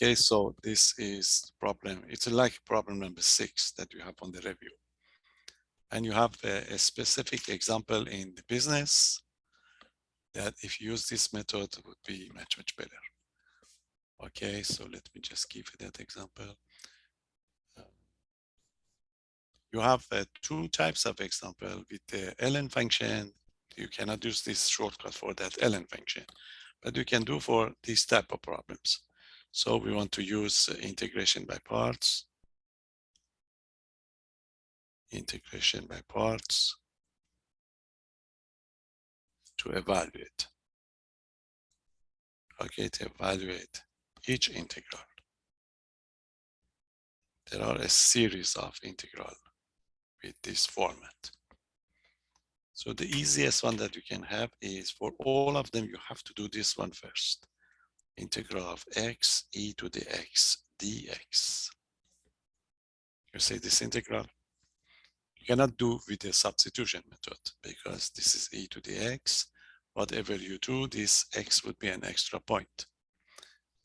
Okay, so this is problem. It's like problem number 6 that you have on the review. And you have a specific example in the business that if you use this method would be much, much better. Okay, so let me just give you that example. You have 2 types of example with the ln function. You cannot use this shortcut for that ln function, but you can do for these type of problems. So we want to use integration by parts. Integration by parts to evaluate. Okay, to evaluate each integral. There are a series of integral with this format. So the easiest one that you can have is for all of them, you have to do this one first. Integral of x e to the x dx. You say this integral, you cannot do with the substitution method because this is e to the x. Whatever you do, this x would be an extra point.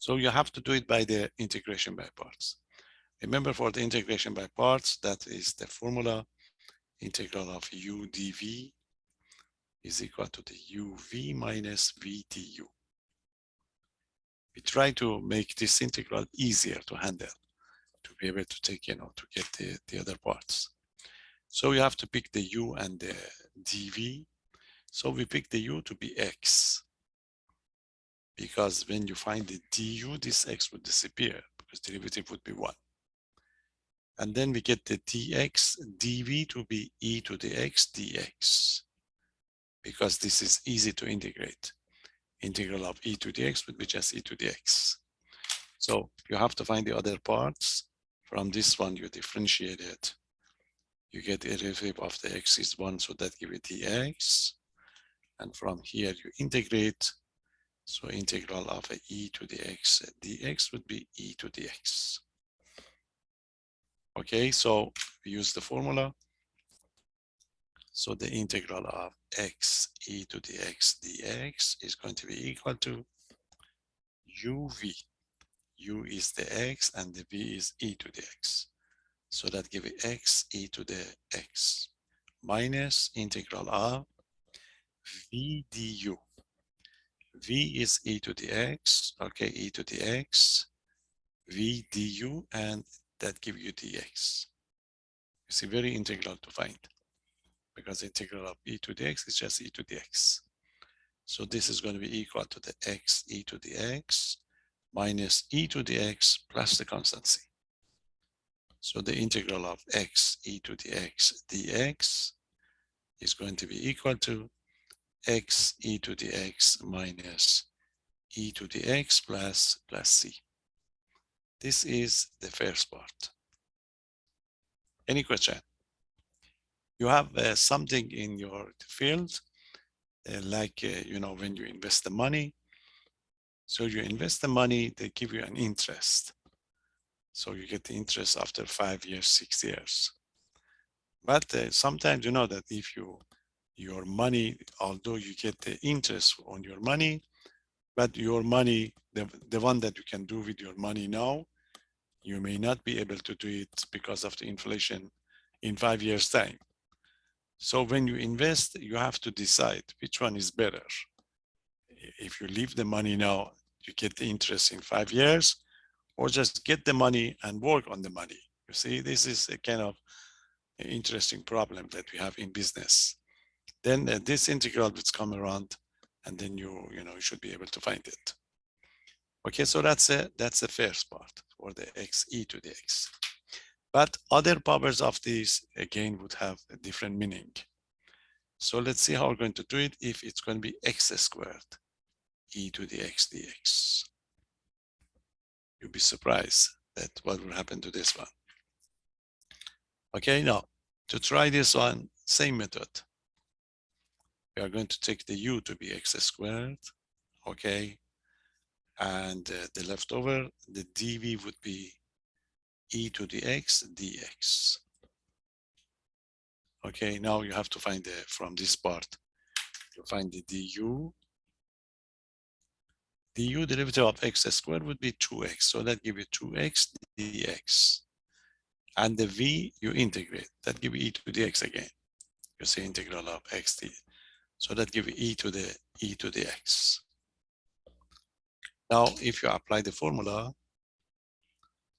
So you have to do it by the integration by parts. Remember, for the integration by parts, that is the formula. Integral of u dv is equal to the uv minus v du. We try to make this integral easier to handle, to be able to take, to get the other parts. So you have to pick the u and the dv. So we pick the u to be x, because when you find the du, this x would disappear because derivative would be 1. And then we get the dx dv to be e to the x dx, because this is easy to integrate. Integral of e to the x would be just e to the x. So you have to find the other parts. From this one, you differentiate it. You get the derivative of the x is 1, so that gives you dx. And from here, you integrate. So integral of e to the x dx would be e to the x. Okay, so we use the formula. So the integral of x e to the x dx is going to be equal to uv. U is the x and the v is e to the x. So that gives x e to the x minus integral of v du. V is e to the x, okay, e to the x, v du, and that gives you dx. It's a very integral to find, because the integral of e to the x is just e to the x. So this is going to be equal to the x e to the x minus e to the x plus the constancy. So the integral of x e to the x dx is going to be equal to x e to the x minus e to the x plus c. This is the first part. Any question? You have something in your field, like, when you invest the money. So you invest the money, they give you an interest. So you get the interest after 5 years, 6 years. But sometimes you know that if your money, although you get the interest on your money, but your money, the one that you can do with your money now, you may not be able to do it because of the inflation in 5 years' time. So when you invest, you have to decide which one is better. If you leave the money now, you get the interest in 5 years, or just get the money and work on the money. You see, this is a kind of interesting problem that we have in business. Then this integral would come around, and then you should be able to find it. Okay, so that's the first part for the x e to the x. But other powers of this again would have a different meaning. So let's see how we're going to do it if it's going to be x squared e to the x dx. You'll be surprised that what will happen to this one. Okay, now to try this one, same method. We are going to take the u to be x squared, okay, and the leftover, the dv would be e to the x dx. Okay, now you have to find from this part, you find the du, the u derivative of x squared would be 2x. So that give you 2x dx. And the v you integrate. That give you e to the x again. You see integral of x d. So that give you e to the x. Now, if you apply the formula,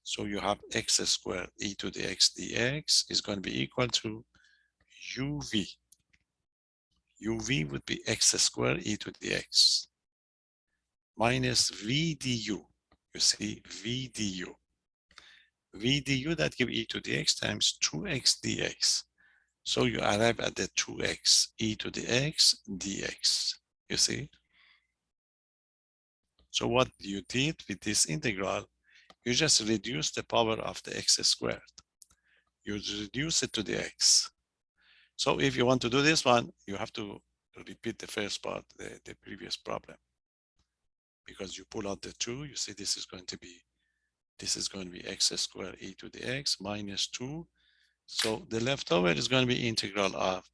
so you have x squared e to the x dx is going to be equal to uv. uv would be x squared e to the x minus v du. You see v du. v du that give e to the x times 2x dx. So you arrive at the 2x e to the x dx. You see? So what you did with this integral, you just reduce the power of the x squared. You reduce it to the x. So if you want to do this one, you have to repeat the first part, the previous problem. Because you pull out the 2, you see this is going to be x squared e to the x minus 2. So the leftover is going to be integral of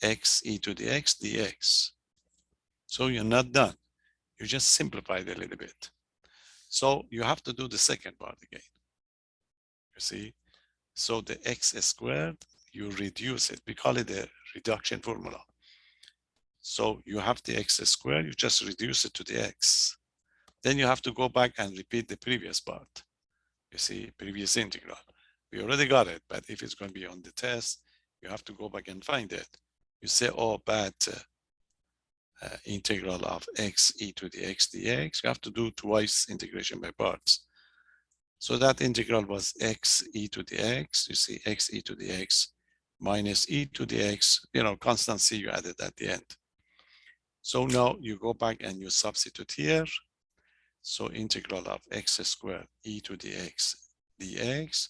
x e to the x dx. So you're not done. You just simplified a little bit. So you have to do the second part again. You see? So the x squared, you reduce it. We call it the reduction formula. So you have the x squared, you just reduce it to the x. Then you have to go back and repeat the previous part. You see, previous integral. We already got it, but if it's going to be on the test, you have to go back and find it. You say, oh, but integral of x e to the x dx, you have to do twice integration by parts. So that integral was x e to the x, you see x e to the x minus e to the x, constant c you added at the end. So now you go back and you substitute here. So integral of x squared e to the x dx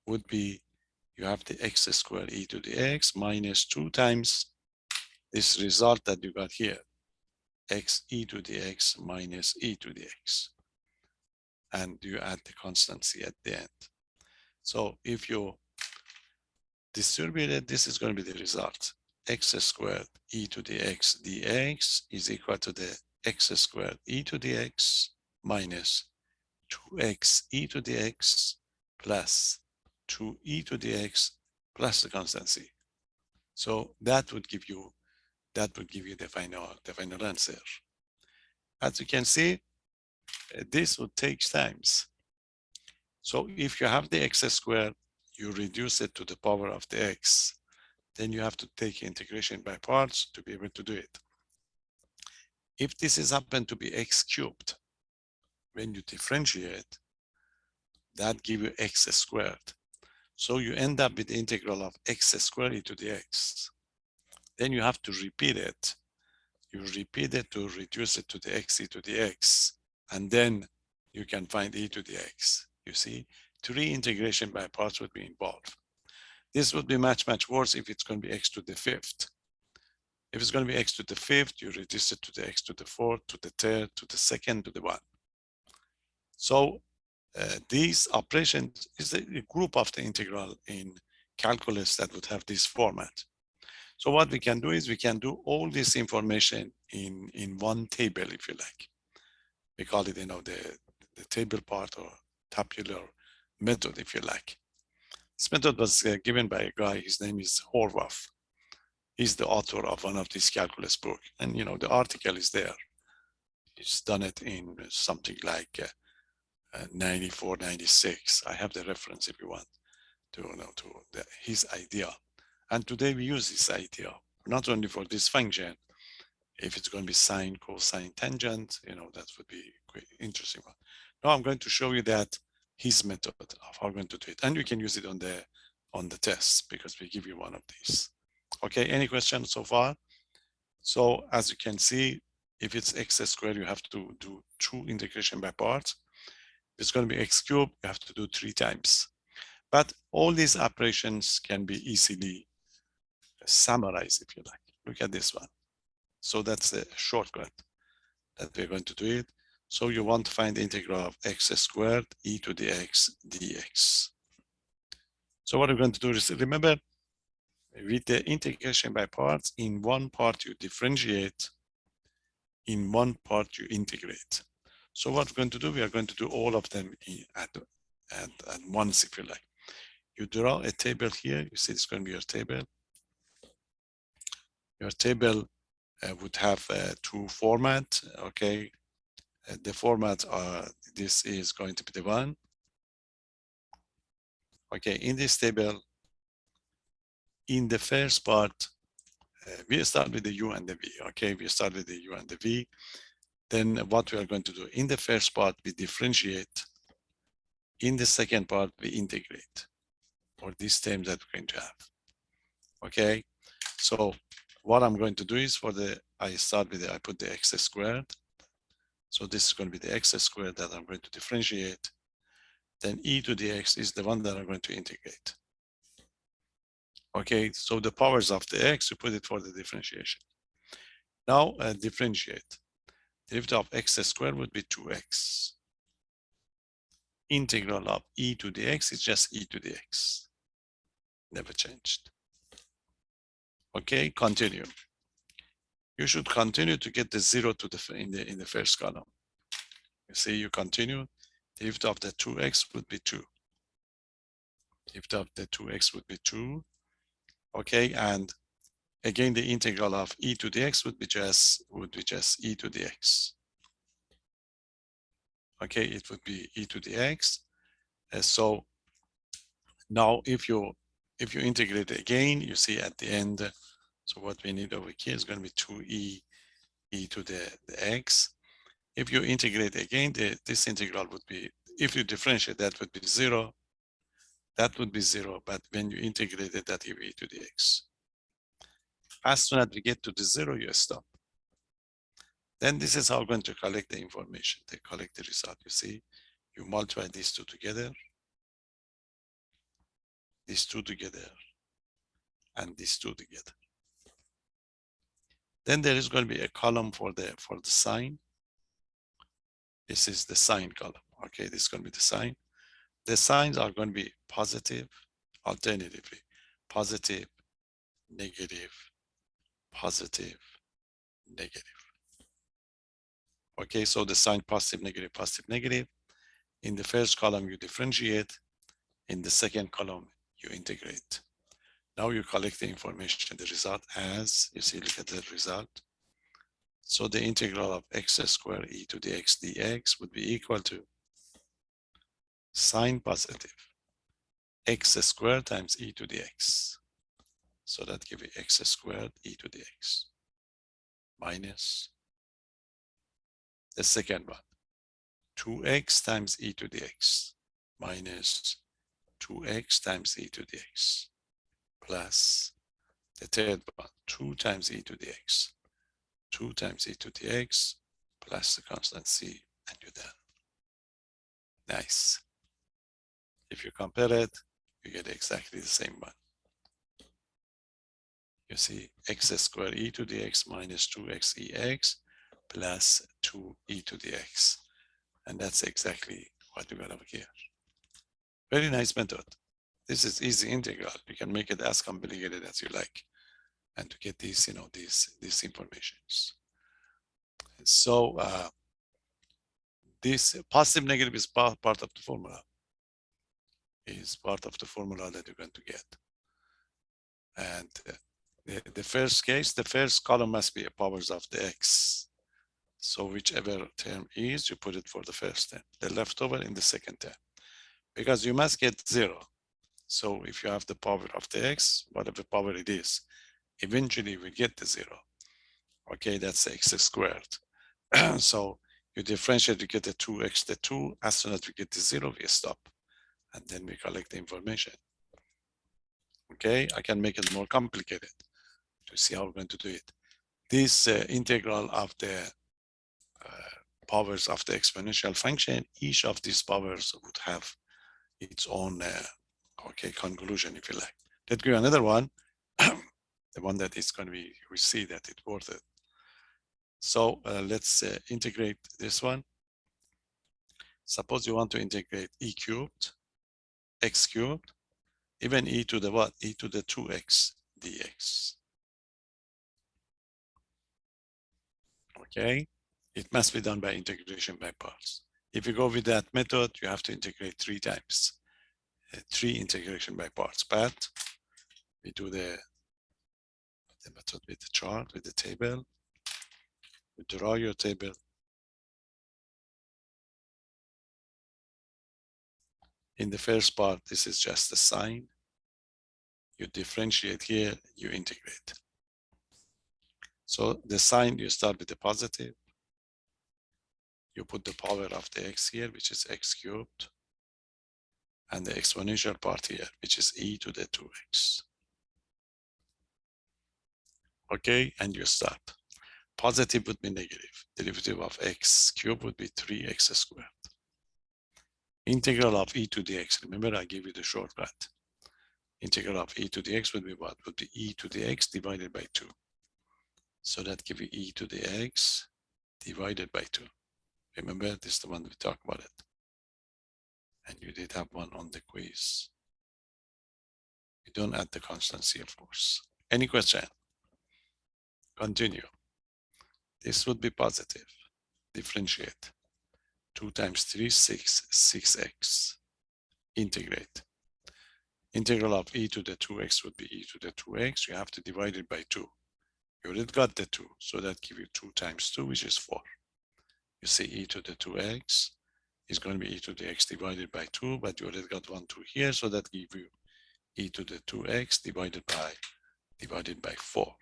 would be, you have the x squared e to the x minus 2 times this result that you got here, x e to the x minus e to the x. And you add the constant c at the end. So if you distribute it, this is going to be the result. X squared e to the x dx is equal to the x squared e to the x minus 2x e to the x plus 2e to the x plus the constant c. So that would give you the final answer. As you can see, this would take times. So if you have the x squared, you reduce it to the power of the x, then you have to take integration by parts to be able to do it. If this is happen to be x cubed, when you differentiate, that give you x squared. So you end up with the integral of x squared e to the x. Then you have to repeat it. You repeat it to reduce it to the x e to the x, and then you can find e to the x. You see, 3 integration by parts would be involved. This would be much, much worse if it's going to be x to the 5th. If it's going to be x to the 5th, you reduce it to the x to the 4th, to the 3rd, to the 2nd, to the 1. So these operations is a group of the integral in calculus that would have this format. So what we can do is we can do all this information in one table, if you like. We call it, the table part or tabular method, if you like. This method was given by a guy, his name is Horvath. He's the author of one of these calculus books. And, the article is there. He's done it in something like 94, 96. I have the reference if you want to his idea. And today we use this idea, not only for this function, if it's going to be sine, cosine, tangent, that would be quite interesting one. Now I'm going to show you that his method of how we're going to do it. And you can use it on the test because we give you one of these. Okay, any questions so far? So as you can see, if it's x squared, you have to do 2 integration by parts. If it's going to be x cubed, you have to do 3 times. But all these operations can be easily summarized, if you like. Look at this one. So that's the shortcut that we're going to do it. So you want to find the integral of x squared e to the x dx. So what we're going to do is, remember, with the integration by parts, in one part you differentiate, in one part you integrate. So what we're going to do, we are going to do all of them at once, if you like. You draw a table here. You see it's going to be your table. Your table would have two format. Okay, the format this is going to be the one. Okay, in this table, in the first part, we start with the U and the V. Okay, we start with the U and the V. Then what we are going to do in the first part, we differentiate. In the second part, we integrate, or these terms that we're going to have. Okay, so what I'm going to do is I put the x squared. So this is going to be the x squared that I'm going to differentiate. Then e to the x is the one that I'm going to integrate. Okay, so the powers of the x, you put it for the differentiation. Now differentiate. Derivative of x squared would be 2x. Integral of e to the x is just e to the x. Never changed. Okay, continue. You should continue to get the 0 to in the first column. You see, you continue. Derivative of the 2x would be 2. Derivative of the 2x would be 2. Okay, and again, the integral of e to the x would be just e to the x. Okay, it would be e to the x. So now, if you integrate again, you see at the end. So what we need over here is going to be 2e e to the x. If you integrate again, this integral would be, if you differentiate, that would be 0. That would be 0, but when you integrate it, that will be e to the x. As soon as we get to the 0, you stop. Then this is how we're going to collect the information. They collect the result. You see, you multiply these two together, these two together, and these two together. Then there is going to be a column for the sign. This is the sign column. Okay, this is going to be the sign. The signs are going to be positive, alternatively, positive, negative, positive, negative. Okay, so the sign positive, negative, positive, negative. In the first column, you differentiate. In the second column, you integrate. Now you collect the information, the result as, you see, look at the result. So the integral of x squared e to the x dx would be equal to sign positive x squared times e to the x. So that gives you x squared e to the x minus the second one, 2x times e to the x minus 2x times e to the x plus the third one, 2 times e to the x, 2 times e to the x plus the constant c, and you're done. Nice. If you compare it, you get exactly the same one. You see x squared e to the x minus 2x ex plus 2e to the x. And that's exactly what we got over here. Very nice method. This is easy integral. You can make it as complicated as you like, and to get these, these informations. So this positive negative is part of the formula. Is part of the formula that you're going to get. And the first case, the first column must be a powers of the x. So whichever term is, you put it for the first term. The leftover in the second term. Because you must get 0. So if you have the power of the x, whatever power it is, eventually we get the 0. Okay, that's x squared. So you differentiate, you get the 2x, the 2. As soon as we get the 0, we stop. And then we collect the information. Okay, I can make it more complicated to see how we're going to do it. This integral of the powers of the exponential function, each of these powers would have its own conclusion, if you like. Let's give you another one, the one that is going to be, we see that it's worth it. So let's integrate this one. Suppose you want to integrate e cubed, x cubed, even e to the what? E to the 2x dx. Okay, It must be done by integration by parts. If you go with that method, you have to integrate 3 times. 3 integration by parts, but we do the method with the chart, with the table. You draw your table. In the first part, this is just a sign. You differentiate here, you integrate. So the sign, you start with the positive. You put the power of the x here, which is x cubed. And the exponential part here, which is e to the 2x. Okay, and you start. Positive would be negative. Derivative of x cubed would be 3x squared. Integral of e to the x. Remember, I gave you the shortcut. Integral of e to the x would be what? Would be e to the x divided by 2. So that gives you e to the x divided by 2. Remember, this is the one we talked about it. And you did have one on the quiz. You don't add the constancy, of course. Any question? Continue. This would be positive. Differentiate. 2 times 3, 6, 6x. Integrate. Integral of e to the 2x would be e to the 2x. You have to divide it by 2. You already got the 2, so that gives you 2 times 2, which is 4. You see e to the 2x is going to be e to the x divided by 2, but you already got 1, 2 here, so that gives you e to the 2x divided by 4.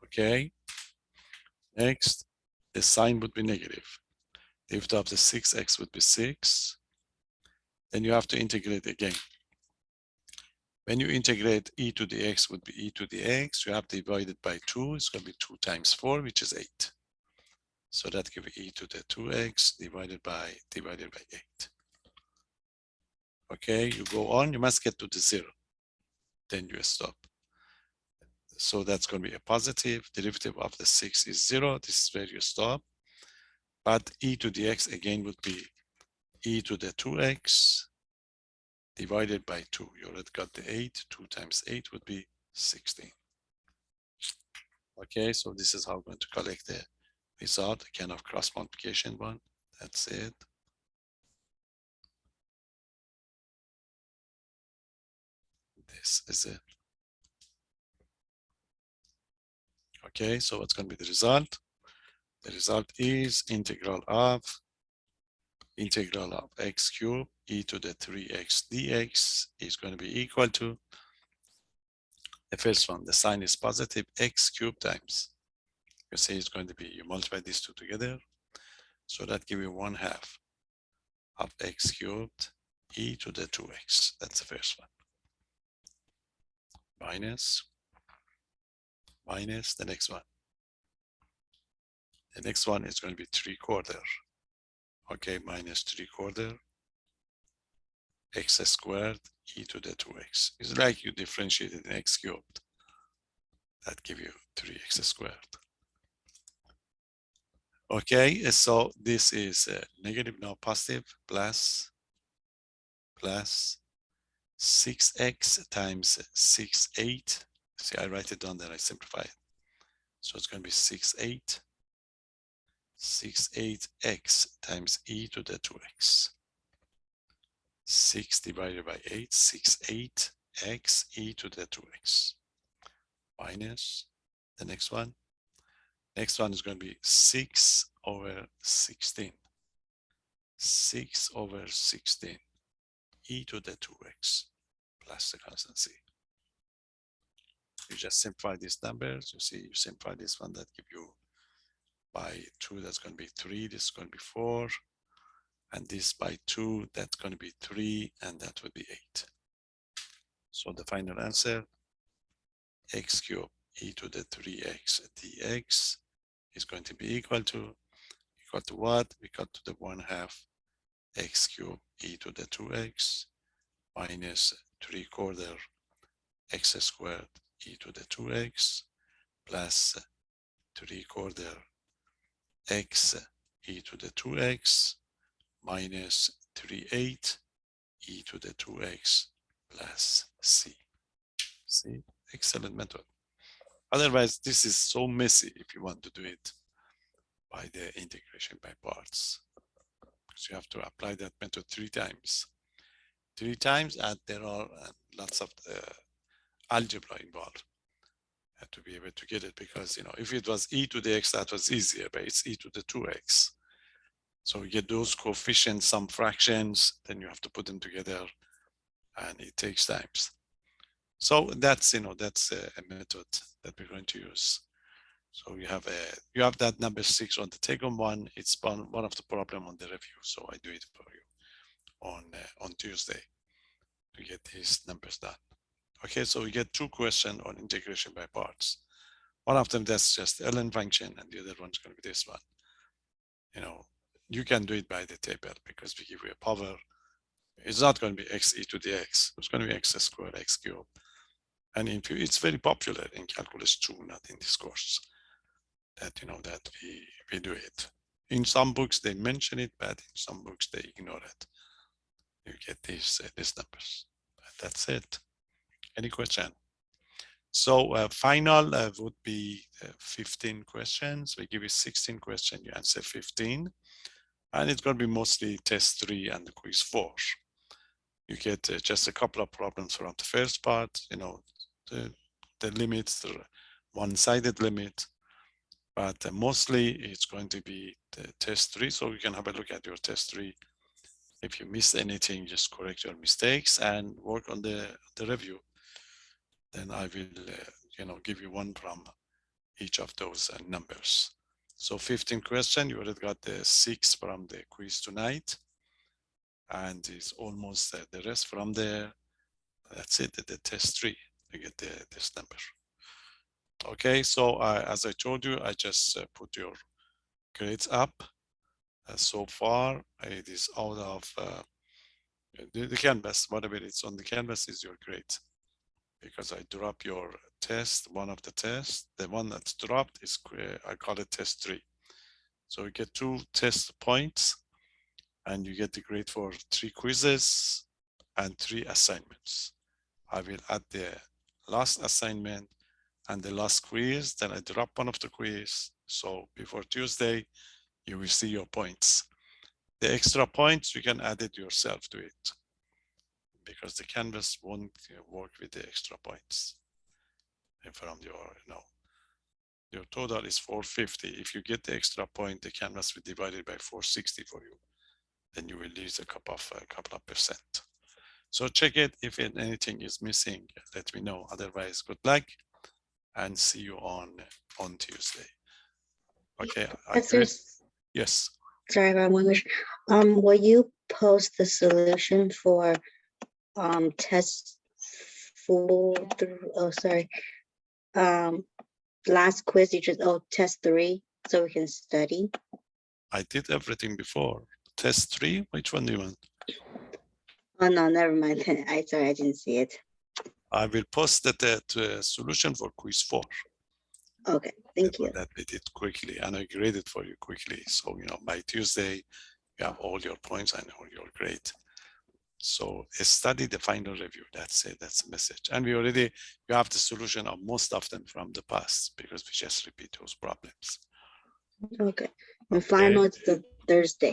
Okay. Next, the sign would be negative. Derivative of the 6x would be 6. Then you have to integrate again. When you integrate e to the x would be e to the x, you have to divide it by 2. It's going to be 2 times 4, which is 8. So that gives e to the 2x divided by 8. Okay, you go on, you must get to the 0. Then you stop. So that's going to be a positive. Derivative of the 6 is 0. This is where you stop. But e to the x again would be e to the 2x divided by 2. You already got the 8. 2 times 8 would be 16. Okay, so this is how we're going to collect the result, a kind of cross multiplication one. That's it. This is it. Okay, so what's going to be the result? The result is integral of x cubed e to the 3x dx is going to be equal to the first one. The sign is positive, x cubed times. You say it's going to be, you multiply these two together. So that gives you 1/2 of x cubed e to the 2x. That's the first one. Minus the next one. The next one is going to be 3/4. Okay, minus 3/4 x squared e to the 2x. It's like you differentiated in x cubed. That gives you 3x squared. Okay, so this is negative, now positive, plus 6x times 6, 8. See, I write it down there, I simplify it. So it's going to be 6/8x times e to the 2x. 6 divided by 8, 6/8x e to the 2x. Minus the next one. Next one is going to be 6/16. 6/16 e to the 2x plus the constant c. You just simplify these numbers. You see, you simplify this one, that give you by 2, that's going to be 3. This is going to be 4. And this by 2, that's going to be 3. And that would be 8. So the final answer, x cubed e to the 3x dx is going to be equal to what? Equal to the 1/2 x cubed e to the 2x minus 3/4 x squared e to the 2x plus 3/4 x e to the 2x minus 3/8 e to the 2x plus c. See, excellent method. Otherwise, this is so messy if you want to do it by the integration by parts. Because you have to apply that method 3 times. 3 times, and there are lots of algebra involved to be able to get it, because if it was e to the x, that was easier, but it's e to the 2x. So you get those coefficients, some fractions, then you have to put them together, and it takes times. So that's that's a method that we're going to use. So you have that number 6 on the take home one. It's one of the problem on the review, so I do it for you on Tuesday to get these numbers done. Okay, so we get 2 questions on integration by parts. One of them, that's just ln function, and the other one's going to be this one. You can do it by the table, because we give you a power. It's not going to be x e to the x. It's going to be x squared x cubed. And it's very popular in calculus 2, not in this course, that that we do it. In some books they mention it, but in some books they ignore it. You get these numbers. That's it. Any question? So final would be 15 questions. We give you 16 questions, you answer 15. And it's going to be mostly test 3 and quiz 4. You get just a couple of problems from the first part, the limits, the one-sided limit. But mostly it's going to be the test 3. So you can have a look at your test 3. If you miss anything, just correct your mistakes and work on the review. Then I will, give you one from each of those numbers. So 15 questions, you already got the 6 from the quiz tonight. And it's almost the rest from there. That's it, the test 3, you get this number. Okay, so as I told you, I just put your grades up. So far, it is out of the Canvas, whatever it's on the Canvas is your grade. Because I drop your test, one of the tests, the one that's dropped is, I call it test 3. So you get 2 test points, and you get the grade for 3 quizzes and 3 assignments. I will add the last assignment and the last quiz, then I drop one of the quiz. So before Tuesday, you will see your points. The extra points, you can add it yourself to it, because the Canvas won't work with the extra points. And from your total is 450. If you get the extra point, the Canvas will divide it by 460 for you. Then you will lose a couple of percent. So check it. If anything is missing, let me know. Otherwise, good luck, and see you on Tuesday. Okay. Yes. Sorry about one question. Will you post the solution for test 4 through, last quiz you just test 3, so we can study? I did everything before. Test 3, which one do you want? Oh no, never mind. Sorry, I didn't see it. I will post the solution for quiz 4. Okay, thank you. That we did quickly, and I graded for you quickly. So by Tuesday, you have all your points and all your grade. So study the final review. That's it. That's the message. And we have the solution of most of them from the past, because we just repeat those problems. Okay. And final is the Thursday.